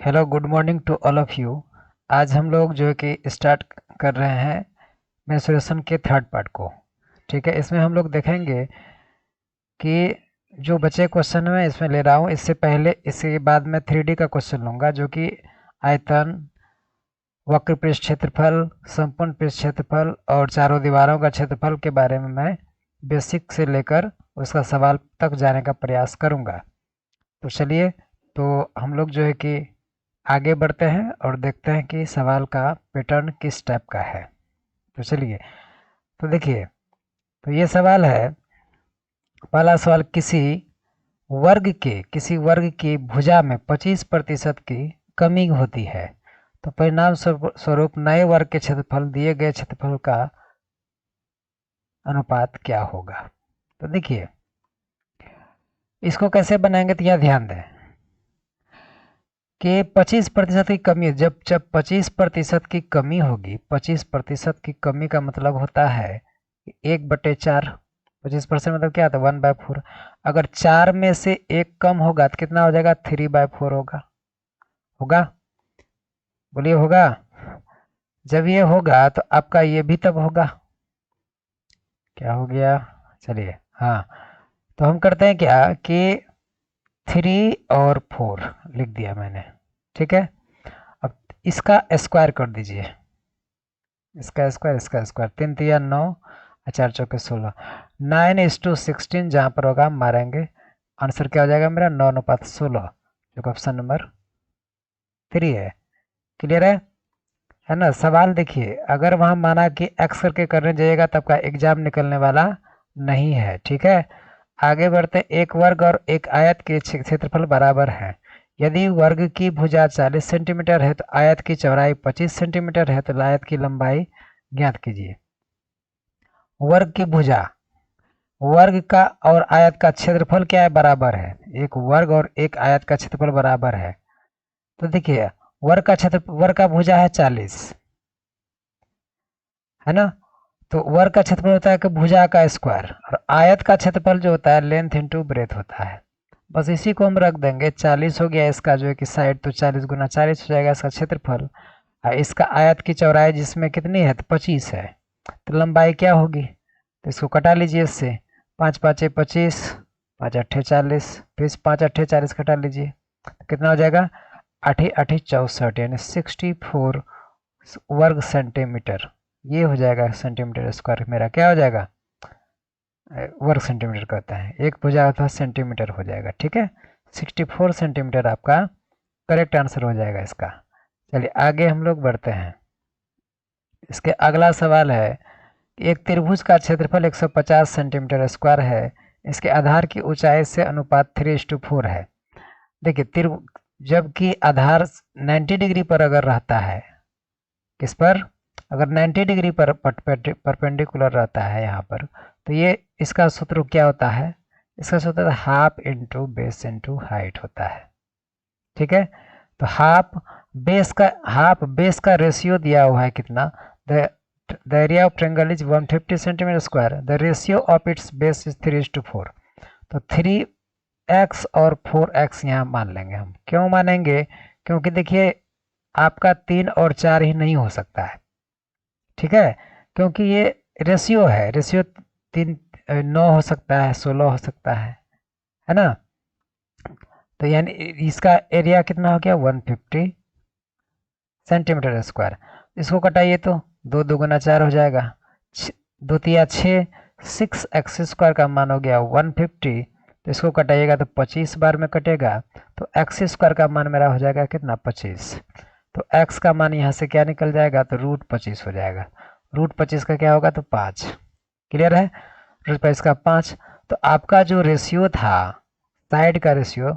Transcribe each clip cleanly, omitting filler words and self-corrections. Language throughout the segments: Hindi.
Hello good morning to all of you. आज हम लोग जो है कि स्टार्ट कर रहे हैं मेंस्ट्रुएशन के थर्ड पार्ट को। ठीक है, इसमें हम लोग देखेंगे कि जो बचे क्वेश्चन मैं इसमें ले रहा हूँ, इससे पहले इसके बाद मैं 3D का क्वेश्चन लूँगा, जो कि आयतन, वक्र पृष्ठ क्षेत्रफल, संपूर्ण पृष्ठ क्षेत्रफल और चारों दीवारों का क्षेत्रफल के बारे में मैं बेसिक से लेकर उसका सवाल तक जाने का प्रयास करूँगा। तो चलिए, तो हम लोग जो है कि आगे बढ़ते हैं और देखते हैं कि सवाल का पैटर्न किस टाइप का है। तो चलिए, तो देखिए, तो ये सवाल है। पहला सवाल, किसी वर्ग की भुजा में 25% की कमी होती है, तो परिणाम स्वरूप नए वर्ग के क्षेत्रफल दिए गए क्षेत्रफल का अनुपात क्या होगा। तो देखिए, इसको कैसे बनाएंगे, तो यह ध्यान दें कि 25% की कमी, जब जब 25% की कमी होगी, 25% की कमी का मतलब होता है कि 1/4। 25% मतलब क्या था, 1/4। अगर 4 में से एक कम होगा तो कितना हो जाएगा, 3/4 होगा। होगा, बोलिए होगा। जब ये होगा तो आपका ये भी तब होगा। क्या हो गया, चलिए, हाँ। तो हम करते हैं क्या कि 3 और 4 लिख दिया मैंने। ठीक है, अब इसका स्क्वायर कर दीजिए। इसका स्क्वायर 3 3 9 और 4 4 16। 9:16 जहाँ पर होगा हम मारेंगे। आंसर क्या हो जाएगा मेरा, 9:16, जो कि ऑप्शन नंबर 3 है। क्लियर है ना। सवाल देखिए, अगर वहाँ माना कि एक्स करके करने जाइएगा तो आपका एग्जाम निकलने वाला नहीं है। ठीक है, आगे बढ़ते। एक वर्ग और एक आयत के क्षेत्रफल बराबर है। यदि वर्ग की भुजा 40 सेंटीमीटर है तो आयत की चौड़ाई 25 सेंटीमीटर है, तो आयत की लंबाई ज्ञात कीजिए। वर्ग की भुजा, वर्ग का और आयत का क्षेत्रफल क्या है, बराबर है। एक वर्ग और एक आयत का क्षेत्रफल बराबर है। तो देखिए, वर्ग का भुजा है 40, है ना। तो वर्ग का क्षेत्रफल होता है कि भुजा का स्क्वायर, और आयत का क्षेत्रफल जो होता है लेंथ इंटू ब्रेथ होता है। बस इसी को हम रख देंगे। 40 हो गया इसका जो है कि साइड, तो 40 गुना 40 हो जाएगा इसका क्षेत्रफल। और इसका आयत की चौड़ाई जिसमें कितनी है, तो 25 है। तो लंबाई क्या होगी, तो इसको कटा लीजिए इससे। 5 5 25, 5 8 40, फिर 5 8 40 कटा लीजिए, तो कितना हो जाएगा, 8 8 64, यानी 64 वर्ग सेंटीमीटर। ये हो जाएगा सेंटीमीटर स्क्वायर, मेरा क्या हो जाएगा, वर्ग सेंटीमीटर कहता है। एक भुजा अथवा सेंटीमीटर हो जाएगा। ठीक है, 64 सेंटीमीटर आपका करेक्ट आंसर हो जाएगा इसका। चलिए आगे हम लोग बढ़ते हैं। इसके अगला सवाल है, एक त्रिभुज का क्षेत्रफल 150 सेंटीमीटर स्क्वायर है। इसके आधार की ऊंचाई से अनुपात 3:4 है। देखिए, जबकि आधार 90 डिग्री पर अगर रहता है, किस पर, अगर 90 डिग्री पर परपेंडिकुलर रहता है यहाँ पर, तो ये इसका सूत्र क्या होता है, इसका सूत्र half into base into height होता है। ठीक है, तो हाफ बेस का रेशियो दिया हुआ है कितना, the area of triangle is 150 centimetre square, the ratio of its base is 3:4। तो 3x और 4x यहाँ मान लेंगे हम। क्यों मानेंगे, क्योंकि देखिए आपका 3 और 4 ही नहीं हो सकता है। ठीक है, क्योंकि ये रेशियो है। रेशियो 9 हो सकता है, 16 हो सकता है ना। तो यानी इसका एरिया कितना हो गया, 150 सेंटीमीटर स्क्वायर। इसको कटाइए तो 2 2 4 हो जाएगा, 2 3 6, 6x² का मान हो गया 150। तो इसको कटाइएगा तो 25 बार में कटेगा, तो x² का मान मेरा हो जाएगा कितना, 25। तो x का मान यहाँ से क्या निकल जाएगा, तो √25 हो जाएगा। √25 का क्या होगा, तो 5। क्लियर है, √25 का 5। तो आपका जो रेशियो था, साइड का रेशियो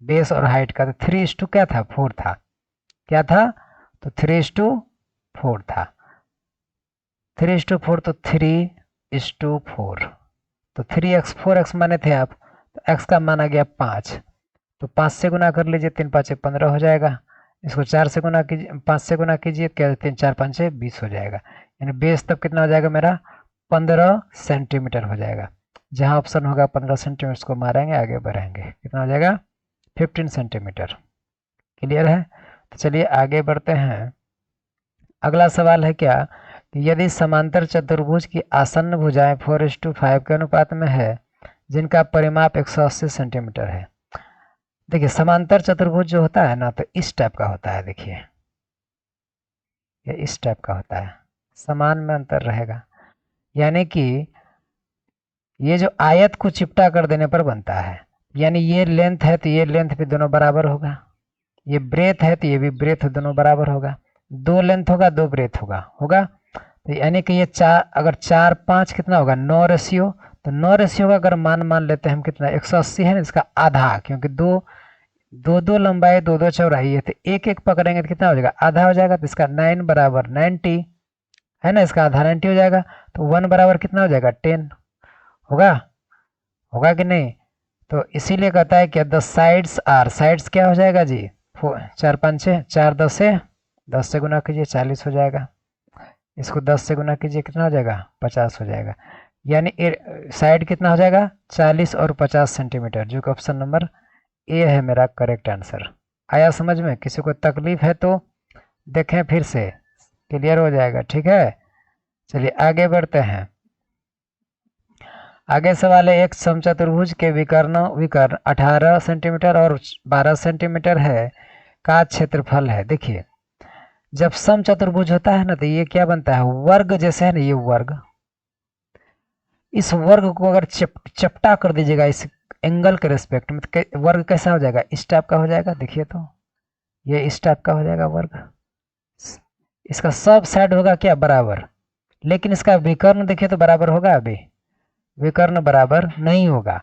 बेस और हाइट का, तो 3:, क्या था, 4 था। क्या था, तो 3:4 था। 3:4, तो 3:4, तो 3x 4x माने थे आप, तो x का मान आ गया 5। तो 5 से गुना कर लीजिए, 3 5 15 हो जाएगा। इसको 4 से गुना कीजिए, 5 से गुना कीजिए, क्या 3 4 5 20 हो जाएगा। यानी बेस तब कितना हो जाएगा मेरा, 15 सेंटीमीटर हो जाएगा। जहाँ ऑप्शन होगा 15 सेंटीमीटर को मारेंगे, आगे बढ़ेंगे, कितना हो जाएगा, 15 सेंटीमीटर। क्लियर है? तो चलिए आगे बढ़ते हैं। अगला सवाल है क्या कि यदि समांतर चतुर्भुज की आसन्न भुजाएं 4:5 के अनुपात में है जिनका परिमाप 180 सेंटीमीटर है। देखिए समांतर चतुर्भुज जो होता है ना, तो इस टाइप का होता है। देखिए ये इस टाइप का होता है, समान में अंतर रहेगा। यानी कि ये जो आयत को चिपटा कर देने पर बनता है, यानी ये लेंथ है तो ये लेंथ भी दोनों बराबर होगा, ये ब्रेथ है तो ये भी ब्रेथ दोनों बराबर होगा। दो लेंथ होगा दो ब्रेथ होगा। तो यानी कि ये अगर 4 5 कितना होगा 9 रेशियो। तो 9 रेशियो का अगर मान लेते हैं हम कितना 180 है ना, इसका आधा, क्योंकि दो लंबाई दो चौड़ाई है, तो एक एक पकड़ेंगे तो कितना हो जाएगा आधा हो जाएगा। तो इसका 9 बराबर 90 है ना, इसका आधा 90 हो जाएगा। तो 1 बराबर कितना हो जाएगा 10 होगा कि नहीं? तो इसीलिए कहता है कि द साइड्स आर, साइड्स क्या हो जाएगा जी 4 5 6, 4 10 से गुना कीजिए 40 हो जाएगा। इसको 10 से गुना कीजिए कितना हो जाएगा 50 हो जाएगा। यानी साइड कितना हो जाएगा 40 और 50 सेंटीमीटर, जो कि ऑप्शन नंबर ए है मेरा करेक्ट आंसर। आया समझ में? किसी को तकलीफ है तो देखें फिर से, क्लियर हो जाएगा। ठीक है, चलिए आगे बढ़ते हैं। आगे सवाल है एक समचतुर्भुज के विकर्ण 18 सेंटीमीटर और 12 सेंटीमीटर है का क्षेत्रफल है। देखिए जब समचतुर्भुज होता है ना, तो ये क्या बनता है वर्ग जैसे है ना, ये वर्ग, इस वर्ग को अगर चपटा कर दीजिएगा इस एंगल के रेस्पेक्ट में, तो वर्ग कैसा हो जाएगा इस टाइप का हो जाएगा। देखिए तो ये इस टाइप का हो जाएगा वर्ग। इसका सब साइड होगा क्या बराबर, लेकिन इसका विकर्ण देखिए तो बराबर होगा, अभी विकर्ण बराबर नहीं होगा।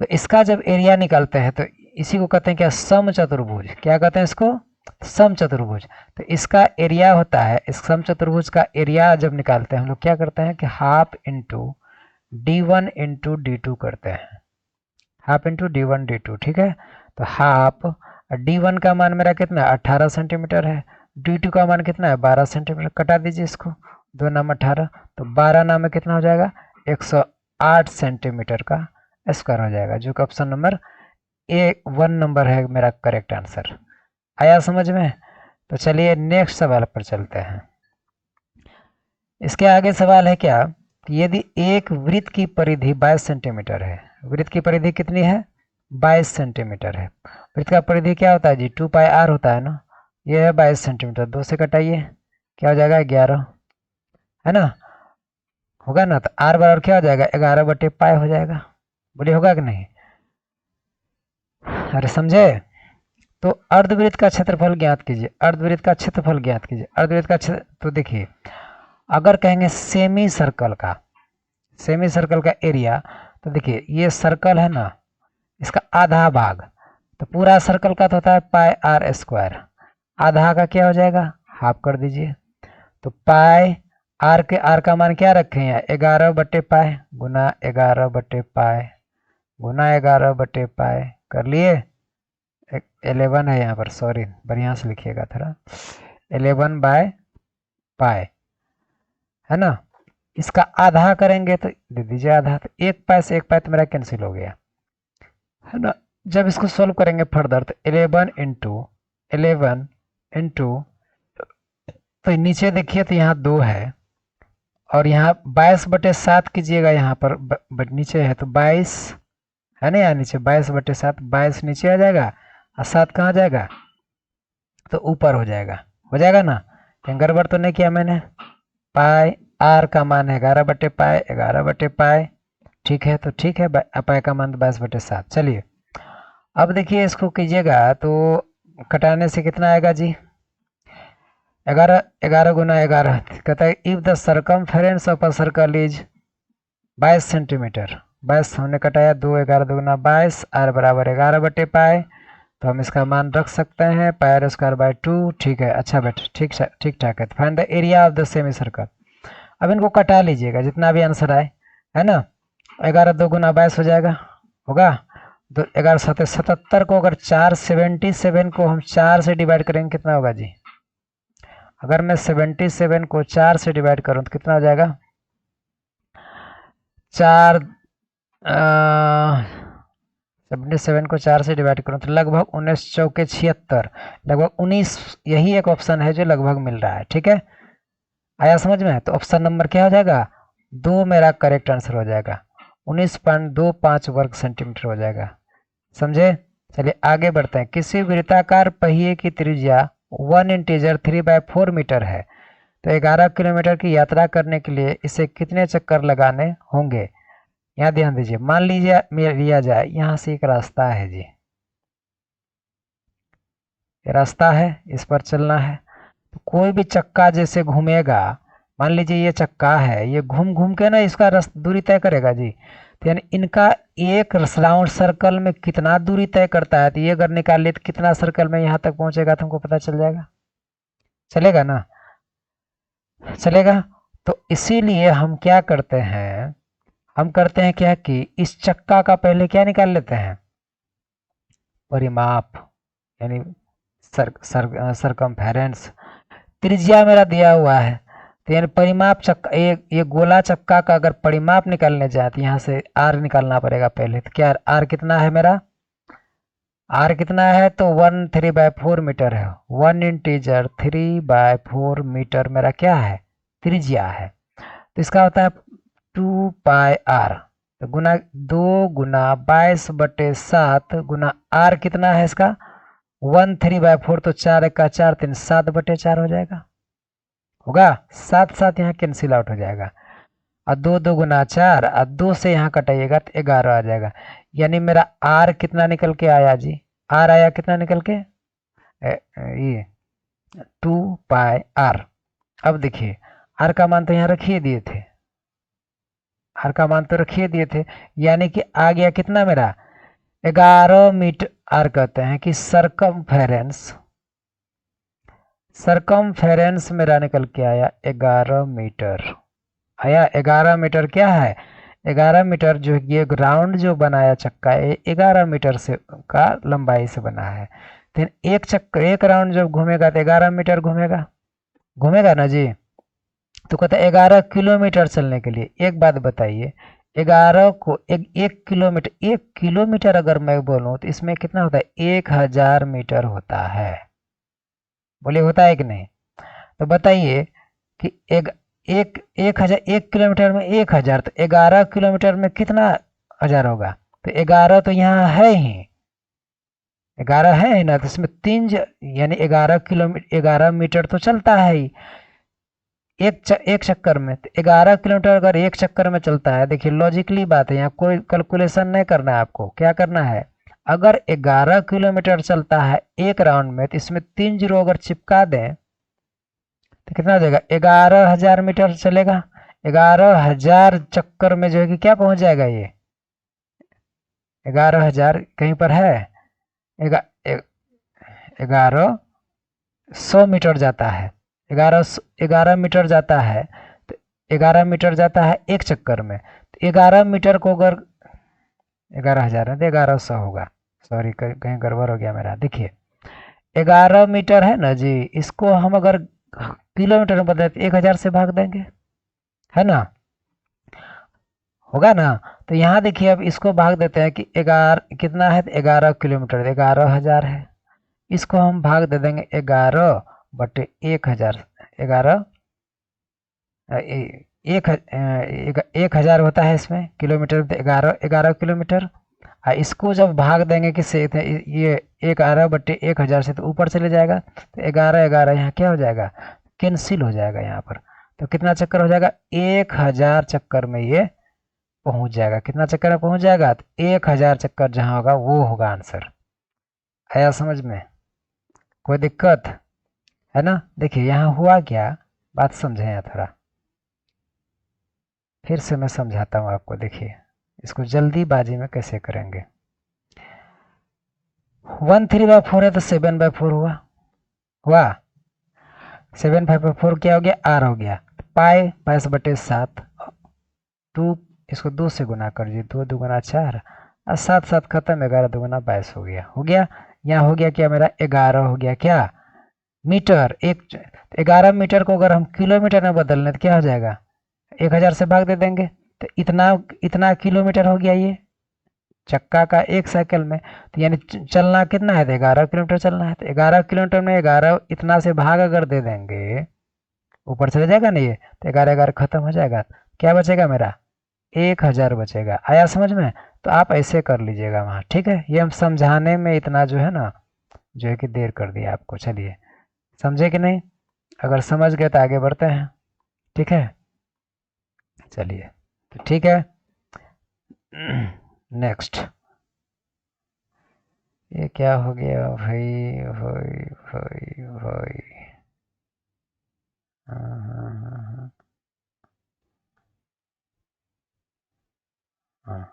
तो इसका जब एरिया निकालते हैं तो इसी को कहते हैं क्या समचतुर्भुज। क्या कहते हैं इसको समचतुर्भुज। तो इसका एरिया होता है, इस समचतुर्भुज का एरिया जब निकालते हैं हम लोग क्या करते हैं कि half into d1 into d2 करते हैं, हाफ इंटू d1 d2। ठीक है, तो हाफ d1 का मान मेरा कितना 18 सेंटीमीटर है, d2 का मान कितना है 12 सेंटीमीटर। कटा दीजिए इसको, 2 नाम 18, तो 12 नाम में कितना हो जाएगा 108 सेंटीमीटर का स्क्वायर हो जाएगा, जो कि ऑप्शन नंबर A1 नंबर है मेरा करेक्ट आंसर। आया समझ में? तो चलिए नेक्स्ट सवाल पर चलते हैं। इसके आगे सवाल है क्या कि यदि एक वृत्त की परिधि 22 सेंटीमीटर है, वृत्त की परिधि कितनी है 22 सेंटीमीटर है। वृत्त का परिधि क्या होता है जी 2πr होता है ना, ये है 22 सेंटीमीटर, 2 से कटाइए क्या हो जाएगा 11 है ना, होगा ना। तो r बराबर क्या हो जाएगा 11/π हो जाएगा। बोलिए होगा कि नहीं? अरे समझे? तो अर्धवृत्त का क्षेत्रफल ज्ञात कीजिए, अर्धवृत्त का क्षेत्रफल ज्ञात कीजिए। अर्धवृत्त का क्षेत्र तो देखिए अगर कहेंगे सेमी सर्कल का एरिया, तो देखिए ये सर्कल है ना, इसका आधा भाग, तो पूरा सर्कल का तो होता है πr², आधा का क्या हो जाएगा हाफ कर दीजिए। तो पाई आर का मान क्या रखे हैं 11/π गुना 11/π गुना 11/π कर लिए। 11 है यहाँ पर, सॉरी बढ़िया से लिखिएगा थोड़ा, 11/π है ना। इसका आधा करेंगे तो दे दीजिए आधा, तो 1π से 1π तो मेरा कैंसिल हो गया है ना। जब इसको सोल्व करेंगे फर्दर तो 11 इंटू तो नीचे देखिए तो यहाँ 2 है और यहाँ 22/7 कीजिएगा, यहाँ पर नीचे है तो 22 है ना, यहाँ नीचे 22/7, 22 नीचे आ जाएगा और 7 कहाँ जाएगा तो ऊपर हो जाएगा ना। कहीं गड़बड़ तो नहीं किया मैंने? पाई आर का मान है 11/π, ठीक है। तो ठीक है, पाई का मान 22/7। चलिए अब देखिए इसको कीजिएगा तो कटाने से कितना आएगा जी 11 गुना 11 कहता है if the circumference of a circle is 22 centimetre, 22 हमने कटाया 2 11 2 22, आर बराबर 11/π, तो हम इसका मान रख सकते हैं πr²/2। ठीक है, अच्छा बेटा ठीक ठाक है। Find the area of the semi circle. अब इनको कटा लीजिएगा जितना भी आंसर आए है ना। 11 2 गुना 22 हो जाएगा, होगा 11 7 77 को अगर 477 को हम 4 से डिवाइड करेंगे कितना होगा जी? अगर मैं 77 को 4 से डिवाइड करूं तो कितना हो जाएगा 4 77 को 4 से डिवाइड करूँ तो लगभग 19 चौके 76, लगभग 19, यही एक ऑप्शन है जो लगभग मिल रहा है। ठीक है, आया समझ में? तो ऑप्शन नंबर क्या हो जाएगा? 2 मेरा करेक्ट आंसर हो जाएगा, 19.25 वर्ग सेंटीमीटर हो जाएगा। समझे? चलिए आगे बढ़ते हैं। किसी वृत्ताकार पहिए की त्रिज्या 1 इंटीजर 3/4 मीटर है, तो 11 किलोमीटर की यात्रा करने के लिए इसे कितने चक्कर लगाने होंगे? यहाँ ध्यान दीजिए, मान लीजिए लिया जाए यहाँ से एक रास्ता है जी, ये रास्ता है, इस पर चलना है। तो कोई भी चक्का जैसे घूमेगा, मान लीजिए ये चक्का है, ये घूम घूम के ना इसका दूरी तय करेगा जी। तो यानी इनका एक राउंड सर्कल में कितना दूरी तय करता है, तो ये अगर निकाल ले तो कितना सर्कल में यहाँ तक पहुंचेगा तो हमको पता चल जाएगा। चलेगा ना? चलेगा। तो इसीलिए हम क्या करते हैं, हम करते हैं क्या कि इस चक्का का पहले क्या निकाल लेते हैं? परिमाप, यानी सरकमफेरेंस। त्रिज्या मेरा दिया हुआ है, तो यानी परिमाप चक्का, ये गोला चक्का का अगर परिमाप निकालने जाए तो यहाँ से आर निकालना पड़ेगा पहले। तो क्या आर कितना है मेरा? आर कितना है? तो 1/3/4 मीटर है। 1 इंटीजर 3/4 मीटर मेरा क्या है? त्रिज्या है। तो इसका होता है 2πr, तो गुना 2 गुना 22/7 गुना आर कितना है इसका? 1/3/4, तो 4 1 4 3 7/4 हो जाएगा। होगा? 7 7 यहाँ कैंसिल आउट हो जाएगा, और 2 2 गुना 4, और 2 से यहाँ कटाइएगा तो 11 आ जाएगा। यानी मेरा आर कितना निकल के आया जी? आर आया कितना निकल के? ये 2πr। अब देखिए आर का मान तो यहाँ रखिए दिए थे, आर का मान तो रखिए दिए थे, यानी कि आ गया कितना मेरा? 11 मीटर। आर कहते हैं कि सरकमफेरेंस, सरकमफेरेंस मेरा निकल के आया 11 मीटर। आया 11 मीटर। क्या है? 11 मीटर जो ये राउंड जो बनाया चक्का है 11 मीटर से का लंबाई से बना है। तो एक चक्कर, एक राउंड जब घूमेगा तो 11 मीटर घूमेगा, घूमेगा ना जी। तो कहता है 11 किलोमीटर चलने के लिए। एक बात बताइए, 11 को एक किलोमीटर, 1 किलोमीटर अगर मैं बोलूँ तो इसमें कितना होता है? 1000 मीटर होता है। बोलिए होता है कि नहीं? तो बताइए कि एक हजार, 1 किलोमीटर में 1000, तो 11 किलोमीटर में कितना हजार होगा? तो 11 तो यहाँ है ही, 11 है ही ना, तो इसमें 3, यानी 11 किलोमीटर, 11 मीटर तो चलता है ही एक चक्कर में। तो 11 किलोमीटर अगर एक चक्कर में चलता है, देखिए लॉजिकली बात है, यहाँ कोई कैलकुलेशन नहीं करना है आपको। क्या करना है? अगर 11 किलोमीटर चलता है एक राउंड में, तो इसमें 3 जीरो अगर चिपका दें तो कितना हो जाएगा? 11,000 मीटर चलेगा। 11,000 चक्कर में जो है कि क्या पहुंच जाएगा ये? 11,000 कहीं पर है? 1100 मीटर जाता है, 11 मीटर जाता है। तो 11 मीटर जाता है एक चक्कर में, तो 11 मीटर को अगर 11,000 है तो 1100 होगा। सॉरी कहीं गड़बड़ हो गया मेरा। देखिए 11 मीटर है ना जी, इसको हम अगर किलोमीटर में बदले तो 1000 से भाग देंगे, है ना? होगा ना? तो यहाँ देखिए अब इसको भाग देते हैं कि 11 कितना है? 11 किलोमीटर, 11,000 है। इसको हम भाग दे देंगे 11/1000। 11 एक हजार होता है इसमें किलोमीटर, 11 किलोमीटर। इसको जब भाग देंगे किससे? ये 11/1000 से, तो ऊपर चले जाएगा, तो 11 11 यहाँ क्या हो जाएगा? कैंसिल हो जाएगा यहाँ पर। तो कितना चक्कर हो जाएगा? 1000 चक्कर में ये पहुंच जाएगा। कितना चक्कर में पहुंच जाएगा? तो 1000 चक्कर जहाँ होगा वो होगा आंसर। आया समझ में? कोई दिक्कत है ना? देखिए यहाँ हुआ क्या, बात समझे यहाँ थोड़ा, फिर से मैं समझाता हूँ आपको। देखिए इसको जल्दीबाजी में कैसे करेंगे। 1/3/4 है तो 7/4 हुआ 7/4 क्या हो गया? आर हो गया। पाई 22/7, 2 इसको 2 से गुना कर दीजिए, 2 2 4 और 7 7 खत्म, 11 2 22 हो गया। हो गया यहाँ हो गया क्या मेरा? 11 हो गया क्या मीटर। 11 मीटर को अगर हम किलोमीटर में बदल लें तो क्या हो जाएगा? 1000 से भाग दे देंगे, तो इतना इतना किलोमीटर हो गया ये। चक्का का एक साइकिल में, तो यानी चलना कितना है, 11 किलोमीटर चलना है। तो 11 किलोमीटर में 11 इतना से भाग अगर दे देंगे, ऊपर चले जाएगा नहीं ये, तो 11 11 खत्म हो जाएगा। क्या बचेगा मेरा, 1000 बचेगा। आया समझ में? तो आप ऐसे कर लीजिएगा वहाँ, ठीक है। ये हम समझाने में इतना जो है ना, जो है कि देर कर दिया आपको। चलिए, समझे कि नहीं? अगर समझ गए तो आगे बढ़ते हैं, ठीक है। चलिए, तो ठीक है। नेक्स्ट, ये क्या हो गया भाई, भाई भाई भाई, हाँ हाँ हाँ हाँ हाँ।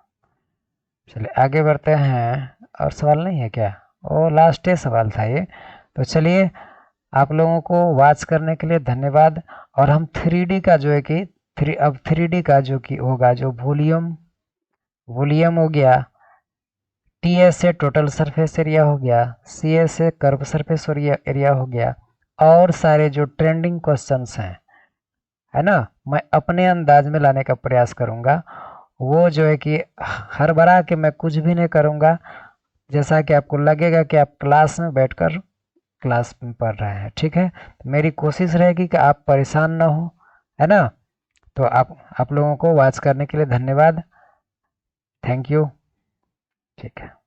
चलिए आगे बढ़ते हैं। और सवाल नहीं है क्या? ओ, लास्ट ही सवाल था ये। तो चलिए, आप लोगों को वॉच करने के लिए धन्यवाद। और हम 3D का जो है कि अब 3D का जो कि होगा, जो वॉल्यूम वॉल्यूम हो गया, TS से टोटल सरफेस एरिया हो गया, CS से कर्व सरफेस एरिया हो गया, और सारे जो ट्रेंडिंग क्वेश्चंस हैं, है ना, मैं अपने अंदाज में लाने का प्रयास करूंगा। वो जो है कि हर बार के मैं कुछ भी नहीं करूंगा, जैसा कि आपको लगेगा कि आप क्लास में बैठकर क्लास में पढ़ रहे हैं, ठीक है। मेरी कोशिश रहेगी कि आप परेशान ना हो, है ना। तो आप लोगों को वॉच करने के लिए धन्यवाद। Thank you. ठीक है।